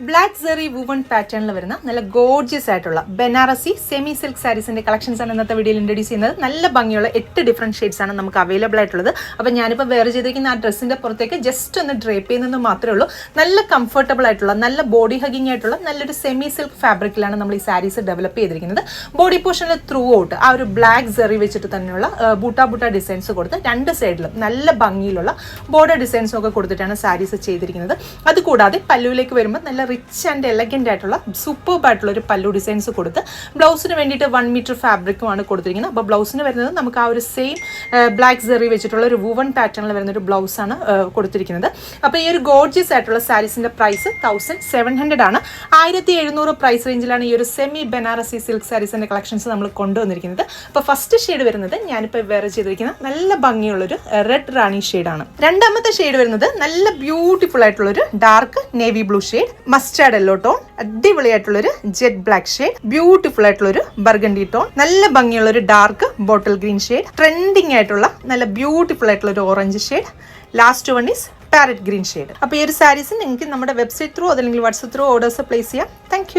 Black സെറി woven പാറ്റേണിൽ വരുന്ന നല്ല ഗോർജിയസ് ആയിട്ടുള്ള ബനാറസി സെമി സിൽക്ക് സാരീസിന്റെ കളക്ഷൻസ് ആണ് ഇന്നത്തെ വീഡിയോയിൽ ഇൻട്രൊഡ്യൂസ് ചെയ്യുന്നത്. നല്ല ഭംഗിയുള്ള 8 ഡിഫറെന്റ് ഷെയ്ഡ്സ് ആണ് നമുക്ക് അവൈലബിൾ ആയിട്ടുള്ളത്. അപ്പോൾ ഞാനിപ്പോൾ വെയർ ചെയ്തിരിക്കുന്ന ആ ഡ്രസ്സിന്റെ പുറത്തേക്ക് ജസ്റ്റ് ഒന്ന് ഡ്രേപ്പ് ചെയ്യുന്നത് മാത്രമേ ഉള്ളൂ. നല്ല കംഫർട്ടബിൾ ആയിട്ടുള്ള നല്ല ബോഡി ഹഗിങ് ആയിട്ടുള്ള നല്ലൊരു സെമി സിൽക്ക് ഫാബ്രിക്കിലാണ് നമ്മൾ ഈ സാരീസ് ഡെവലപ്പ് ചെയ്തിരിക്കുന്നത്. ബോഡി പോർഷനിൽ ത്രൂ ഔട്ട് ആ ഒരു ബ്ലാക്ക് സെറി വെച്ചിട്ട് തന്നെയുള്ള ബൂട്ട ഡിസൈൻസ് കൊടുത്ത് രണ്ട് സൈഡിലും നല്ല ഭംഗിയിലുള്ള ബോർഡർ ഡിസൈൻസും ഒക്കെ കൊടുത്തിട്ടാണ് സാരീസ് ചെയ്തിരിക്കുന്നത്. അതുകൂടാതെ പല്ലുവിലേക്ക് വരുമ്പോൾ നല്ല റിച്ച് ആൻഡ് എലഗന്റ് ആയിട്ടുള്ള സൂപ്പർബ് ആയിട്ടുള്ള ഒരു പല്ലു ഡിസൈൻസ് കൊടുത്ത് ബ്ലൗസിന് വേണ്ടിയിട്ട് 1 മീറ്റർ ഫാബ്രിക്കുമാണ് കൊടുത്തിരിക്കുന്നത്. അപ്പോൾ ബ്ലൗസിന് വരുന്നത് നമുക്ക് ആ ഒരു സെയിം ബ്ലാക്ക് സെറി വെച്ചിട്ടുള്ള ഒരു വുവൺ പാറ്റേണിൽ വരുന്ന ഒരു ബ്ലൗസാണ് കൊടുത്തിരിക്കുന്നത്. അപ്പോൾ ഈ ഒരു ഗോർജിയസ് ആയിട്ടുള്ള സാരീസിന്റെ പ്രൈസ് 1700 ആണ്. 1700 പ്രൈസ് റേഞ്ചിലാണ് ഈ ഒരു സെമി ബനാറസി സിൽക്ക് സാരീസിന്റെ കളക്ഷൻസ് നമ്മൾ കൊണ്ടുവന്നിരിക്കുന്നത്. അപ്പോൾ ഫസ്റ്റ് ഷെയ്ഡ് വരുന്നത് ഞാനിപ്പോൾ വെയർ ചെയ്തിരിക്കുന്ന നല്ല ഭംഗിയുള്ളൊരു റെഡ് റാണി ഷെയ്ഡാണ്. രണ്ടാമത്തെ ഷെയ്ഡ് വരുന്നത് നല്ല ബ്യൂട്ടിഫുൾ ആയിട്ടുള്ളൊരു dark navy blue shade, mustard yellow tone, അടിപൊളിയായിട്ടുള്ളൊരു ജെറ്റ് ബ്ലാക്ക് ഷെയ്ഡ്, ബ്യൂട്ടിഫുൾ ആയിട്ടുള്ളൊരു ബർഗണ്ടി ടോൺ, നല്ല ഭംഗിയുള്ള ഒരു dark bottle green shade, trending ആയിട്ടുള്ള നല്ല ബ്യൂട്ടിഫുൾ ആയിട്ടുള്ള ഒരു orange shade, last one is parrot green shade. അപ്പോൾ ഈ ഒരു സാരീസ് നിങ്ങൾക്ക് നമ്മുടെ വെബ്സൈറ്റ് ത്രൂ അതല്ലെങ്കിൽ വാട്സ്ആപ്പ് ത്രൂ ഓർഡേഴ്സ് പ്ലേസ് ചെയ്യാം. താങ്ക്